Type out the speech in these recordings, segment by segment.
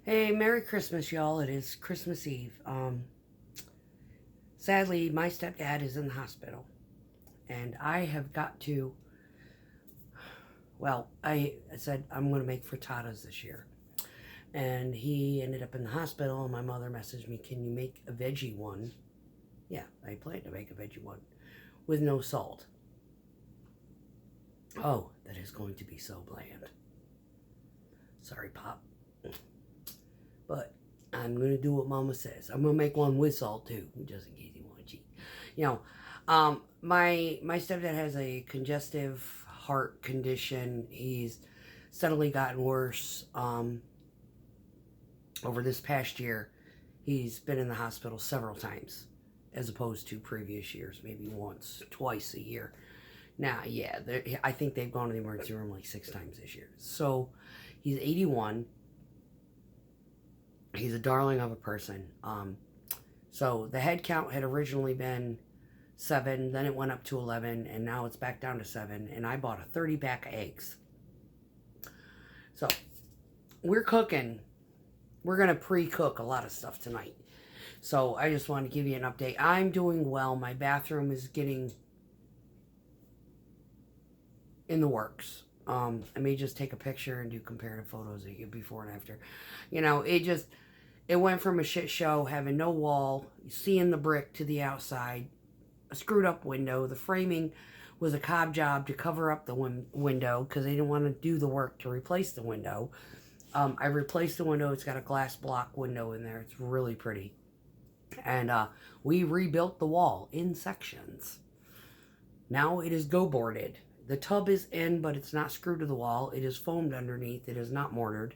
Hey, Merry Christmas, y'all. It is Christmas Eve. Sadly, my stepdad is in the hospital, and I have got to, well, I said I'm going to make frittatas this year. And he ended up in the hospital, and my mother messaged me, can you make a veggie one? Yeah, I plan to make a veggie one with no salt. Oh, that is going to be so bland. Sorry, Pop. But I'm going to do what Mama says. I'm going to make one with salt, too, just in case you want to cheat. You know, my stepdad has a congestive heart condition. He's steadily gotten worse. Over this past year, he's been in the hospital several times, as opposed to previous years, maybe once, twice a year. Now, yeah, I think they've gone to the emergency room like 6 times this year. So, he's 81. He's a darling of a person. So the head count had originally been 7, then it went up to 11, and now it's back down to 7. And I bought a 30-pack of eggs. So we're cooking. We're gonna pre-cook a lot of stuff tonight. So I just want to give you an update. I'm doing well. My bathroom is getting in the works. I may just take a picture and do comparative photos of you before and after. You know, it went from a shit show, having no wall, seeing the brick to the outside, a screwed up window. The framing was a cob job to cover up the window because they didn't want to do the work to replace the window. I replaced the window. It's got a glass block window in there. It's really pretty. And we rebuilt the wall in sections. Now it is go-boarded. The tub is in, but it's not screwed to the wall. It is foamed underneath. It is not mortared.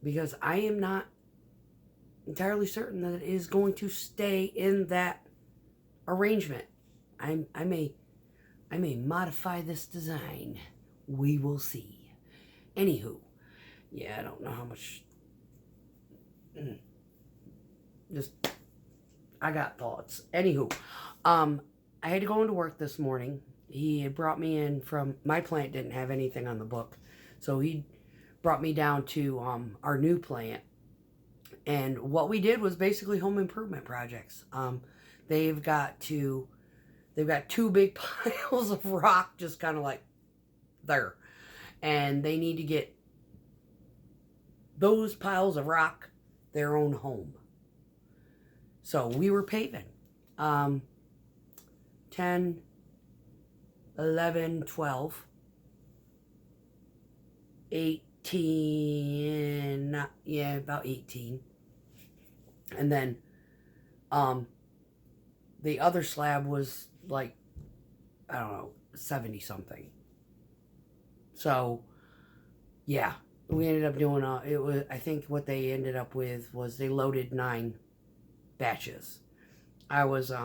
Because I am not entirely certain that it is going to stay in that arrangement. I may modify this design. We will see. Anywho, yeah, I don't know how much. Just, I got thoughts. Anywho, I had to go into work this morning. He had brought me in from, my plant didn't have anything on the book. So he brought me down to our new plant. And what we did was basically home improvement projects. They've got 2 big piles of rock just kind of like there. And they need to get those piles of rock their own home. So we were paving. 10, 11, 12, 18, yeah, about 18. And then the other slab was like, I don't know, 70 something. So, yeah, we ended up doing I think what they ended up with was they loaded 9 batches. I was 3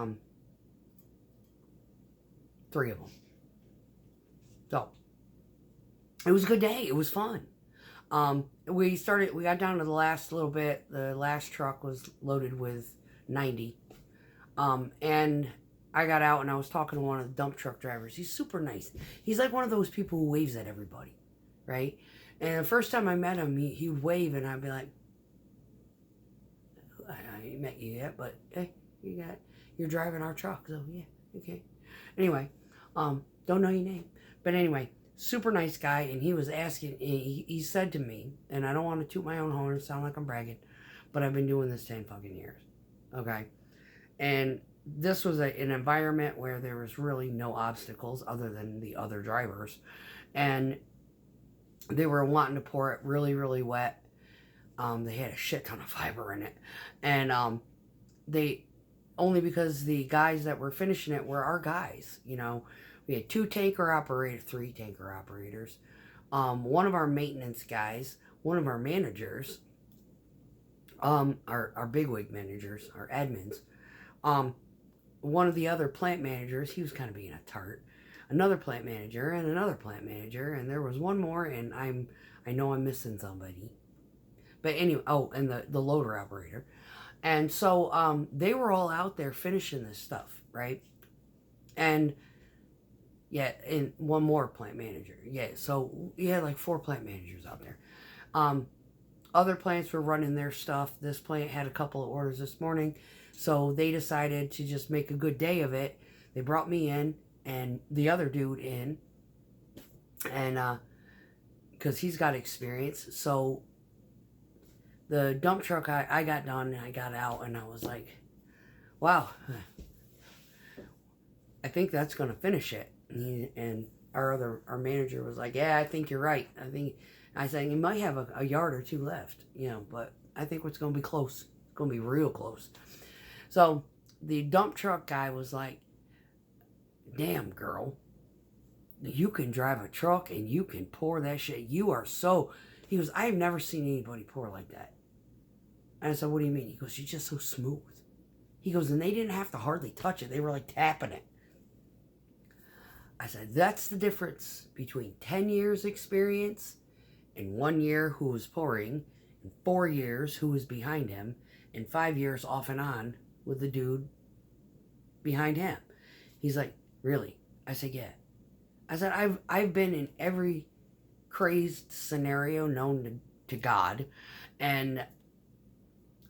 of them. So, it was a good day. It was fun. We got down to the last little bit. The last truck was loaded with 90. And I got out and I was talking to one of the dump truck drivers. He's super nice. He's like one of those people who waves at everybody, right? And the first time I met him, he would wave and I'd be like, I ain't met you yet, but hey, you're driving our truck, so yeah, okay. Anyway, don't know your name. But anyway, super nice guy, and he was asking, he said to me, and I don't want to toot my own horn and sound like I'm bragging, but I've been doing this 10 fucking years, okay? And this was an environment where there was really no obstacles other than the other drivers, and they were wanting to pour it really, really wet. They had a shit ton of fiber in it, and only because the guys that were finishing it were our guys, you know. We had 3 tanker operators, one of our maintenance guys, one of our managers, our bigwig managers, our admins, one of the other plant managers. He was kind of being a tart. Another plant manager and another plant manager, and there was one more, and I know I'm missing somebody. But anyway, oh, and the loader operator. And so they were all out there finishing this stuff, right? And yeah, and one more plant manager. Yeah, so you had like 4 plant managers out there. other plants were running their stuff. This plant had a couple of orders this morning. So they decided to just make a good day of it. They brought me in and the other dude in. And because he's got experience. So the dump truck, I got done and I got out and I was like, wow, I think that's going to finish it. And our manager was like, yeah, I think you're right. I said, you might have a yard or two left, you know, but I think it's going to be close. It's going to be real close. So the dump truck guy was like, damn, girl, you can drive a truck and you can pour that shit. You are so, he goes, I've never seen anybody pour like that. And I said, what do you mean? He goes, you're just so smooth. He goes, and they didn't have to hardly touch it. They were like tapping it. I said, that's the difference between 10 years experience and 1 year who was pouring, and 4 years who was behind him, and 5 years off and on with the dude behind him. He's like, really? I said, yeah. I said, I've been in every crazed scenario known to God, and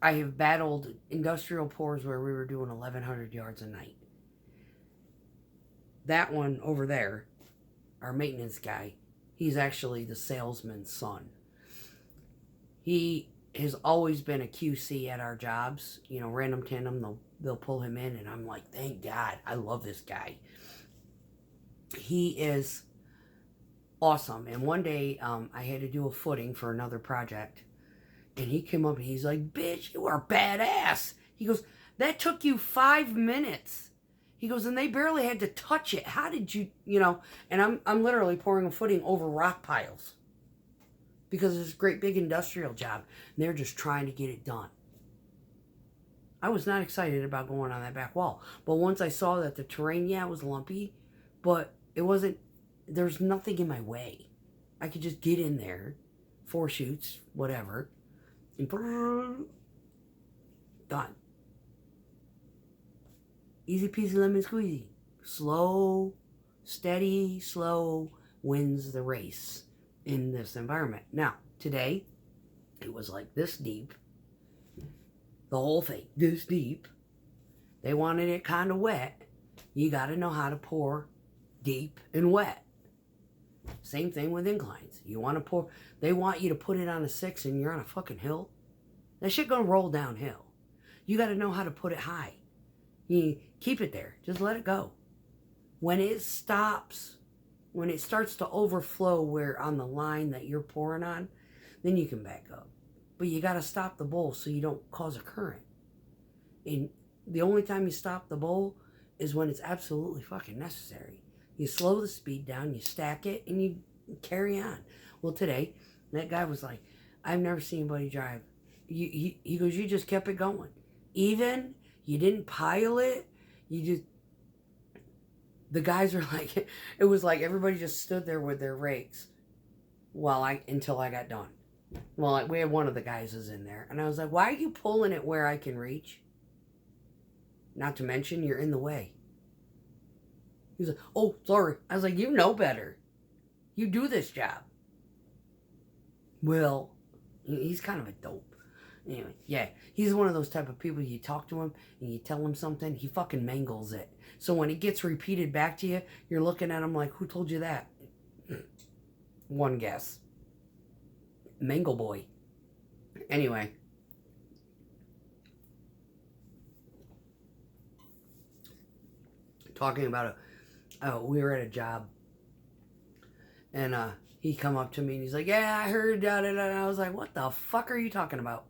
I have battled industrial pours where we were doing 1,100 yards a night. That one over there, our maintenance guy, he's actually the salesman's son. He has always been a QC at our jobs. You know, random tandem, they'll pull him in, and I'm like, thank God, I love this guy. He is awesome. And one day, I had to do a footing for another project, and he came up and he's like, bitch, you are badass. He goes, that took you 5 minutes. He goes, and they barely had to touch it. How did you, you know? And I'm literally pouring a footing over rock piles because it's a great big industrial job. And they're just trying to get it done. I was not excited about going on that back wall. But once I saw that the terrain, yeah, it was lumpy, but it wasn't, there's nothing in my way. I could just get in there, 4 shoots, whatever, and done. Easy peasy lemon squeezy. Slow, steady, slow wins the race in this environment. Now, today, it was like this deep. The whole thing, this deep. They wanted it kind of wet. You got to know how to pour deep and wet. Same thing with inclines. You want to pour, they want you to put it on a 6 and you're on a fucking hill. That shit gonna roll downhill. You got to know how to put it high. You keep it there. Just let it go. When it stops, when it starts to overflow where on the line that you're pouring on, then you can back up. But you got to stop the bowl so you don't cause a current. And the only time you stop the bowl is when it's absolutely fucking necessary. You slow the speed down, you stack it, and you carry on. Well, today, that guy was like, I've never seen anybody drive. He goes, you just kept it going. Even, you didn't pile it, you just, the guys are like, it was like everybody just stood there with their rakes until I got done. Well, we had one of the guys is in there, and I was like, why are you pulling it where I can reach? Not to mention, you're in the way. He was like, oh, sorry. I was like, you know better. You do this job. Well, he's kind of a dope. Anyway, yeah, he's one of those type of people, you talk to him and you tell him something, he fucking mangles it. So when it gets repeated back to you, you're looking at him like, who told you that? One guess. Mangle boy. Anyway. Talking about we were at a job, and he come up to me and he's like, yeah, I heard da da da. And I was like, what the fuck are you talking about?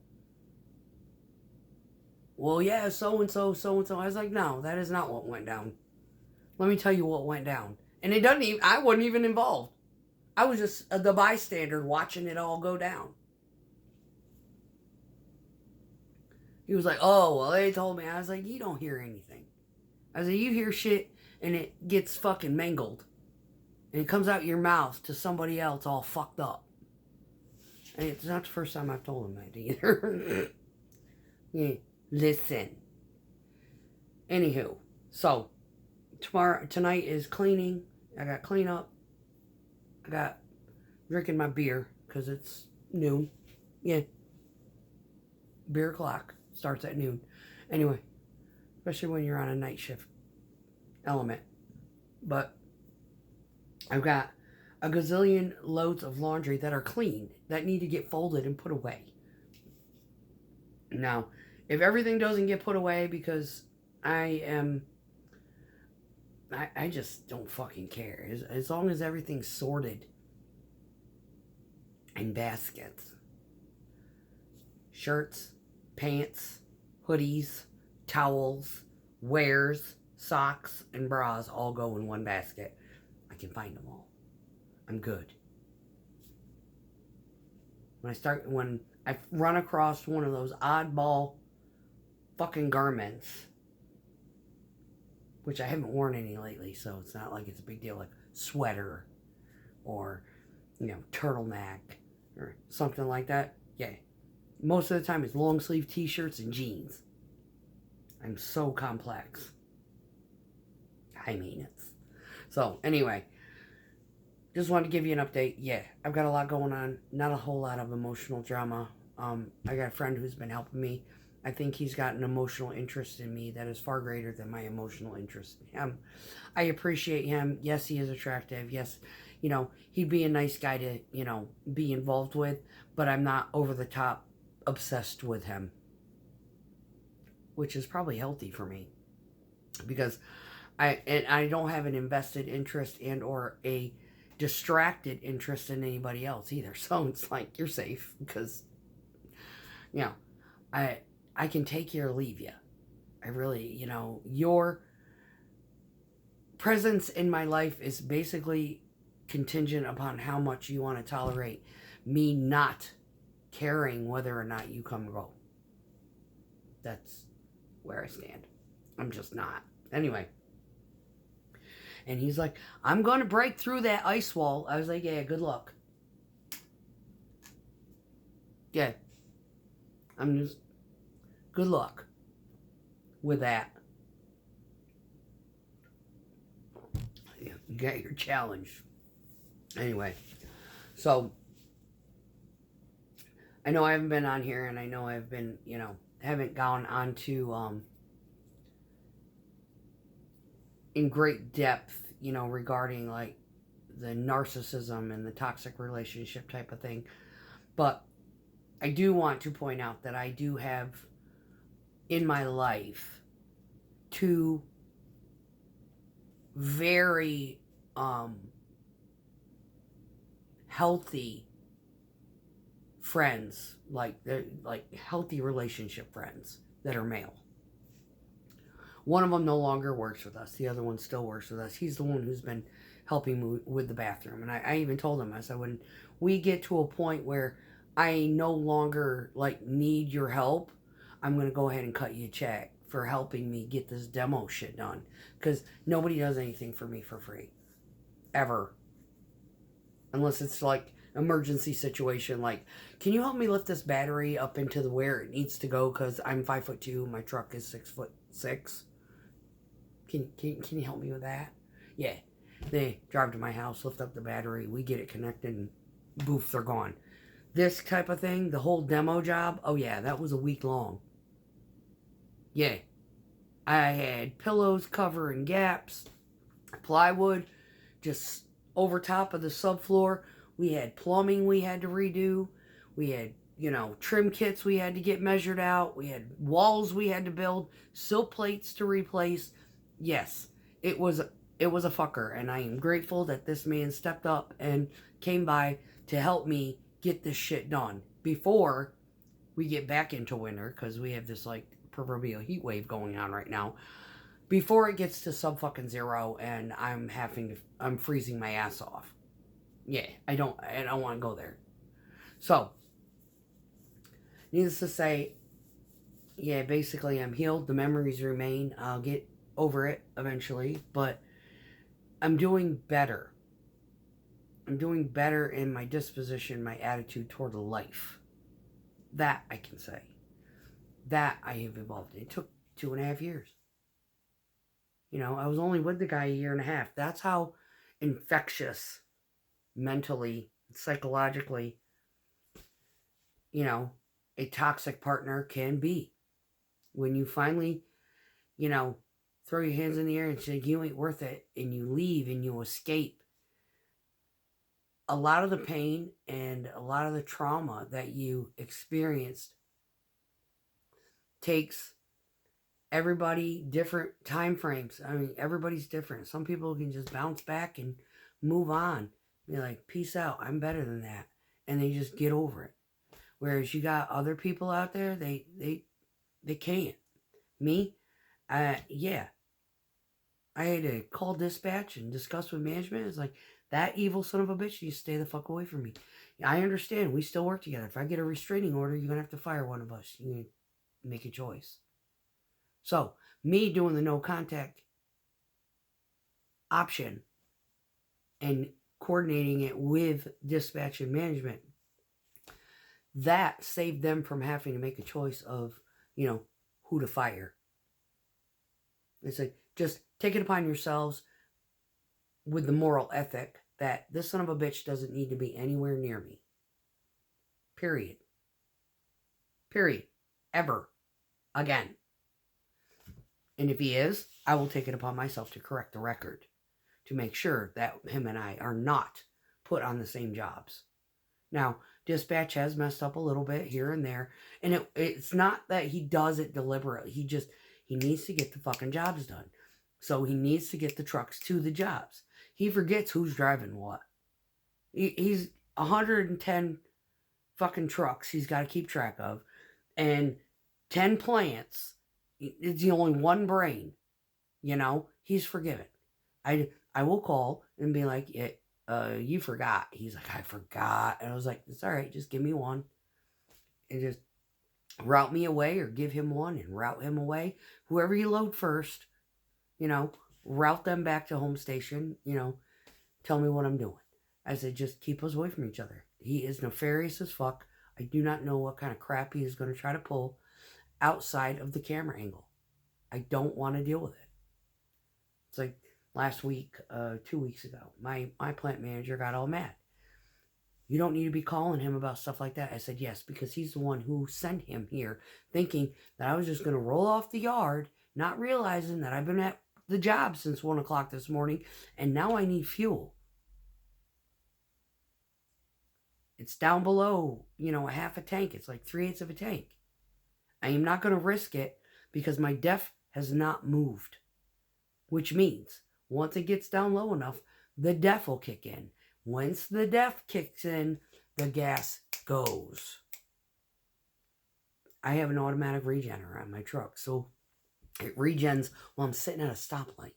Well, yeah, so-and-so, so-and-so. I was like, no, that is not what went down. Let me tell you what went down. And it doesn't even, I wasn't even involved. I was just the bystander watching it all go down. He was like, oh, well, they told me. I was like, you don't hear anything. I was like, you hear shit and it gets fucking mangled. And it comes out your mouth to somebody else all fucked up. And it's not the first time I've told him that either. Yeah. Listen. Anywho, so tonight is cleaning. I got cleanup. I got drinking my beer because it's noon. Yeah, Beer o'clock. Starts at noon. Anyway, especially when you're on a night shift element. But I've got a gazillion loads of laundry that are clean, that need to get folded and put away. Now, if everything doesn't get put away because I just don't fucking care. As long as everything's sorted in baskets. Shirts, pants, hoodies, towels, wares, socks, and bras all go in one basket. I can find them all. I'm good. When I run across one of those oddball fucking garments, which I haven't worn any lately, so it's not like it's a big deal, like sweater or, turtleneck or something like that. Yeah. Most of the time it's long sleeve t-shirts and jeans. I'm so complex. I mean it. So, anyway, just wanted to give you an update. Yeah, I've got a lot going on. Not a whole lot of emotional drama. I got a friend who's been helping me. I think he's got an emotional interest in me that is far greater than my emotional interest in him. I appreciate him. Yes, he is attractive. Yes, he'd be a nice guy to, be involved with, but I'm not over the top obsessed with him, which is probably healthy for me, because I don't have an invested interest and or a distracted interest in anybody else either. So it's like, you're safe, because I can take you or leave you. I really, your presence in my life is basically contingent upon how much you want to tolerate me not caring whether or not you come or go. That's where I stand. I'm just not. Anyway. And he's like, I'm going to break through that ice wall. I was like, yeah, good luck. Yeah. Good luck with that. Yeah, you got your challenge. Anyway. So, I know I haven't been on here, and I know I've been, haven't gone on to, in great depth, regarding, like, the narcissism and the toxic relationship type of thing. But I do want to point out that I do have, in my life, two very, healthy friends, like healthy relationship friends that are male. One of them no longer works with us. The other one still works with us. He's the one who's been helping me with the bathroom. And I even told him, I said, when we get to a point where I no longer need your help, I'm going to go ahead and cut you a check for helping me get this demo shit done. Because nobody does anything for me for free. Ever. Unless it's emergency situation, can you help me lift this battery up into where it needs to go, because I'm 5'2", my truck is 6'6". Can you help me with that? Yeah. They drive to my house, lift up the battery, we get it connected, and boof, they're gone. This type of thing, the whole demo job, oh yeah, that was a week long. Yeah. I had pillows covering gaps, plywood just over top of the subfloor. We had plumbing we had to redo. We had, trim kits we had to get measured out. We had walls we had to build, sill plates to replace. Yes, it was a fucker, and I am grateful that this man stepped up and came by to help me get this shit done before we get back into winter, because we have this proverbial heat wave going on right now. Before it gets to sub-fucking zero and I'm freezing my ass off. Yeah, I don't want to go there. So, needless to say, yeah, basically I'm healed. The memories remain. I'll get over it eventually, but I'm doing better. I'm doing better in my disposition, my attitude toward life. That I can say. That I have evolved. It took 2.5 years. I was only with the guy 1.5 years. That's how infectious, mentally, psychologically, a toxic partner can be. When you finally, you know, throw your hands in the air and say, you ain't worth it, and you leave and you escape, a lot of the pain and a lot of the trauma that you experienced takes everybody different time frames. I mean, everybody's different. Some people can just bounce back and move on. Be like, peace out. I'm better than that. And they just get over it. Whereas you got other people out there, they can't. Me, yeah. I had to call dispatch and discuss with management. It's like, that evil son of a bitch, you stay the fuck away from me. I understand. We still work together. If I get a restraining order, you're going to have to fire one of us. You can make a choice. So, me doing the no contact option and coordinating it with dispatch and management, that saved them from having to make a choice of, who to fire. It's like, just take it upon yourselves with the moral ethic that this son of a bitch doesn't need to be anywhere near me. Period. Ever. Again. And if he is, I will take it upon myself to correct the record, to make sure that him and I are not put on the same jobs. Now, dispatch has messed up a little bit here and there, and it's not that he does it deliberately. He needs to get the fucking jobs done. So he needs to get the trucks to the jobs. He forgets who's driving what. He's 110 fucking trucks he's got to keep track of, and 10 plants. It's the only one brain. He's forgiven. I will call and be like, you forgot. He's like, I forgot. And I was like, it's all right. Just give me one. And just route me away, or give him one and route him away. Whoever you load first, route them back to home station. Tell me what I'm doing. I said, just keep us away from each other. He is nefarious as fuck. I do not know what kind of crap he is going to try to pull outside of the camera angle. I don't want to deal with it. It's like last week, 2 weeks ago, my plant manager got all mad. You don't need to be calling him about stuff like that. I said, yes, because he's the one who sent him here, thinking that I was just going to roll off the yard, not realizing that I've been at the job since 1 o'clock this morning, and now I need fuel. It's down below, a half a tank. It's like 3/8 of a tank. I am not going to risk it because my def has not moved. Which means, once it gets down low enough, the def will kick in. Once the def kicks in, the gas goes. I have an automatic regenerator on my truck, so it regens while I'm sitting at a stoplight.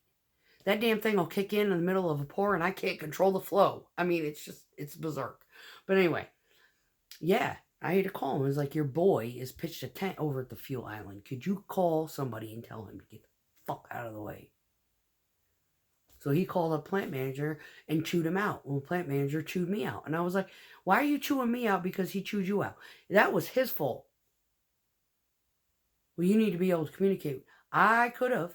That damn thing will kick in the middle of a pour, and I can't control the flow. I mean, it's berserk. But anyway, yeah, I had to call him. It was like, your boy is pitched a tent over at the fuel island. Could you call somebody and tell him to get the fuck out of the way? So he called a plant manager and chewed him out. Well, the plant manager chewed me out. And I was like, why are you chewing me out because he chewed you out? That was his fault. Well, you need to be able to communicate. I could have.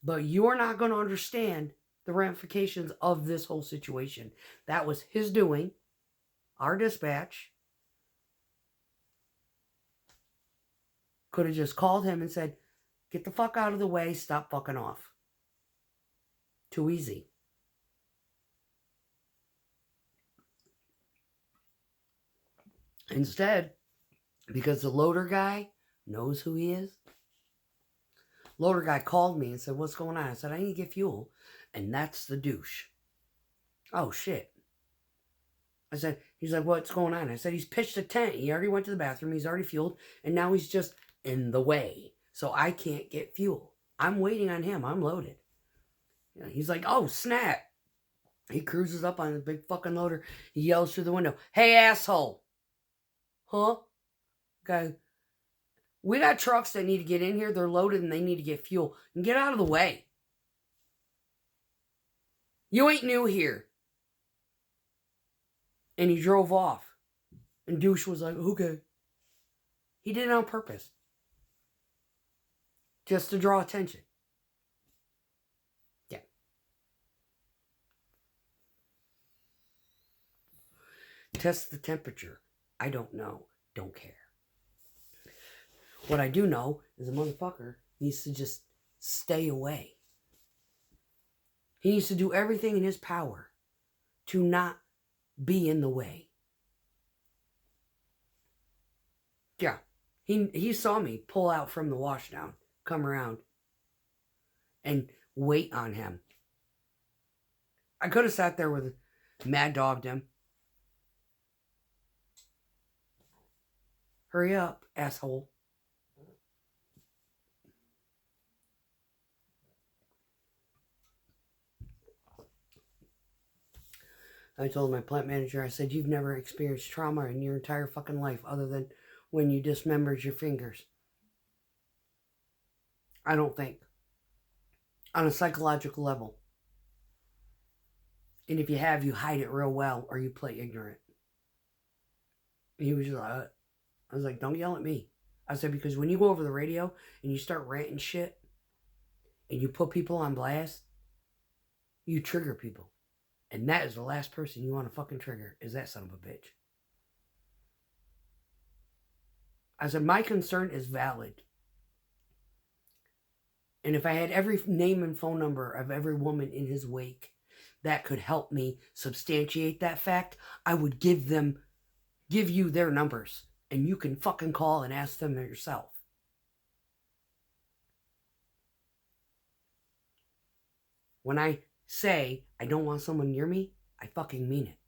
But you're not going to understand the ramifications of this whole situation. That was his doing. Our dispatch could have just called him and said, get the fuck out of the way, stop fucking off. Too easy. Instead, because the loader guy knows who he is, loader guy called me and said, what's going on? I said, I need to get fuel. And that's the douche. Oh, shit. I said, he's like, what's going on? I said, he's pitched a tent. He already went to the bathroom. He's already fueled. And now he's just in the way. So I can't get fuel. I'm waiting on him. I'm loaded. He's like, oh, snap. He cruises up on his big fucking loader. He yells through the window, hey, asshole. Huh? Okay. We got trucks that need to get in here. They're loaded and they need to get fuel. And get out of the way. You ain't new here. And he drove off. And douche was like, okay. He did it on purpose. Just to draw attention. Yeah. Test the temperature. I don't know. don't care. What I do know is a motherfucker needs to just stay away. He needs to do everything in his power to not be in the way. Yeah. He saw me pull out from the washdown, come around, and wait on him. I could have sat there with mad dogged him. Hurry up, asshole. I told my plant manager, I said, you've never experienced trauma in your entire fucking life other than when you dismembered your fingers. I don't think. On a psychological level. And if you have, you hide it real well or you play ignorant. And he was just like, I was like, don't yell at me. I said, because when you go over the radio and you start ranting shit and you put people on blast, you trigger people. And that is the last person you want to fucking trigger, is that son of a bitch. I said, my concern is valid. And if I had every name and phone number of every woman in his wake that could help me substantiate that fact, I would give you their numbers. And you can fucking call and ask them yourself. When I say I don't want someone near me, I fucking mean it.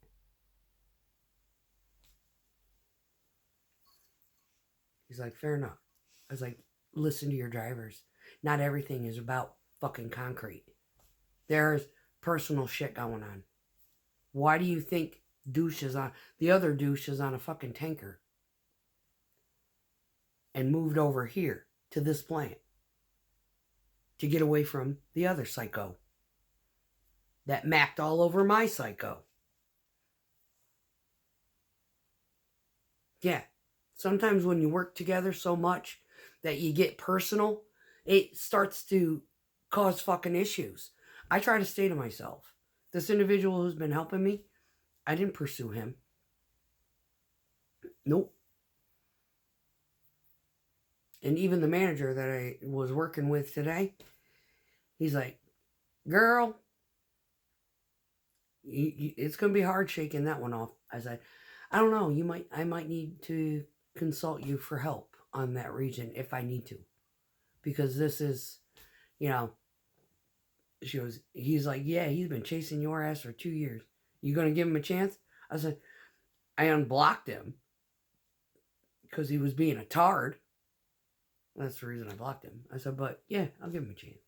He's like, fair enough. I was like, listen to your drivers. Not everything is about fucking concrete. There's personal shit going on. Why do you think the other douche is on a fucking tanker and moved over here to this plant to get away from the other psycho that macked all over my psycho? Yeah. Sometimes when you work together so much that you get personal, it starts to cause fucking issues. I try to stay to myself. This individual who's been helping me, I didn't pursue him. Nope. And even the manager that I was working with today, he's like, girl, it's going to be hard shaking that one off. I said, I don't know. I might need to consult you for help on that region if I need to. Because this is, he's like, yeah, he's been chasing your ass for 2 years. You going to give him a chance? I said, I unblocked him because he was being a tard. That's the reason I blocked him. I said, but yeah, I'll give him a chance.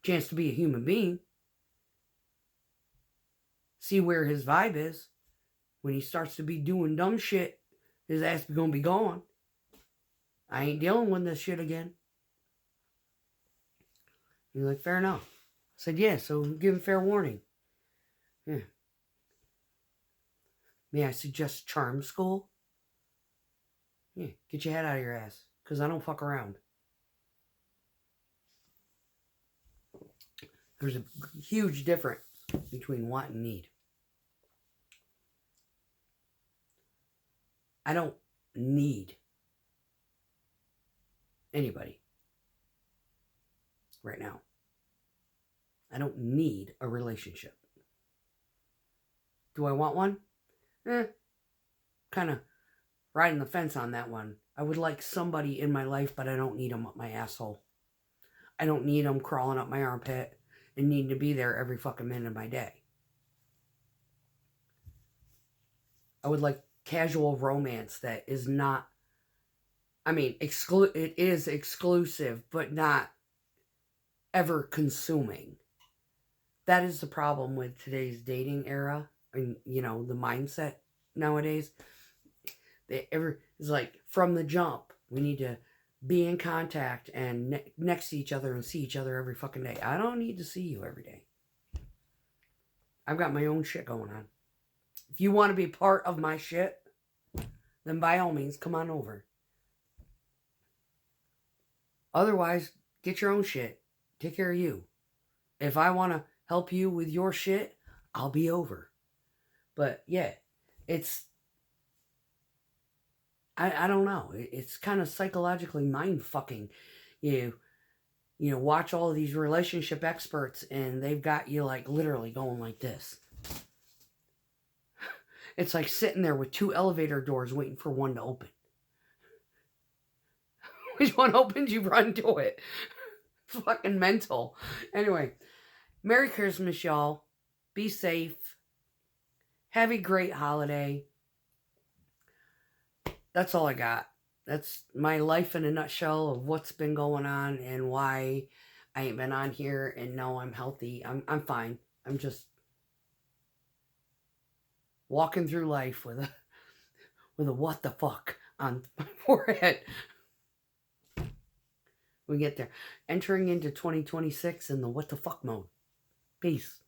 Chance to be a human being. See where his vibe is. When he starts to be doing dumb shit, his ass is going to be gone. I ain't dealing with this shit again. He's like, fair enough. I said, yeah, so give him fair warning. Yeah. May I suggest charm school? Yeah, get your head out of your ass. Because I don't fuck around. There's a huge difference between want and need. I don't need anybody right now. I don't need a relationship. Do I want one? Kind of riding the fence on that one. I would like somebody in my life, but I don't need them up my asshole. I don't need them crawling up my armpit and needing to be there every fucking minute of my day. I would like casual romance that is not, it is exclusive, but not ever consuming. That is the problem with today's dating era and, the mindset nowadays. It's like from the jump, we need to be in contact and next to each other and see each other every fucking day. I don't need to see you every day. I've got my own shit going on. If you want to be part of my shit, then by all means, come on over. Otherwise, get your own shit. Take care of you. If I want to help you with your shit, I'll be over. But yeah, it's I don't know. It's kind of psychologically mind fucking. You you know, watch all of these relationship experts and they've got you like literally going like this. It's like sitting there with two elevator doors waiting for one to open. Which one opens, you run to it. It's fucking mental. Anyway, Merry Christmas, y'all. Be safe. Have a great holiday. That's all I got. That's my life in a nutshell of what's been going on and why I ain't been on here. And no, I'm healthy. I'm fine. I'm just walking through life with a what the fuck on my forehead. We get there. Entering into 2026 in the what the fuck mode. Peace.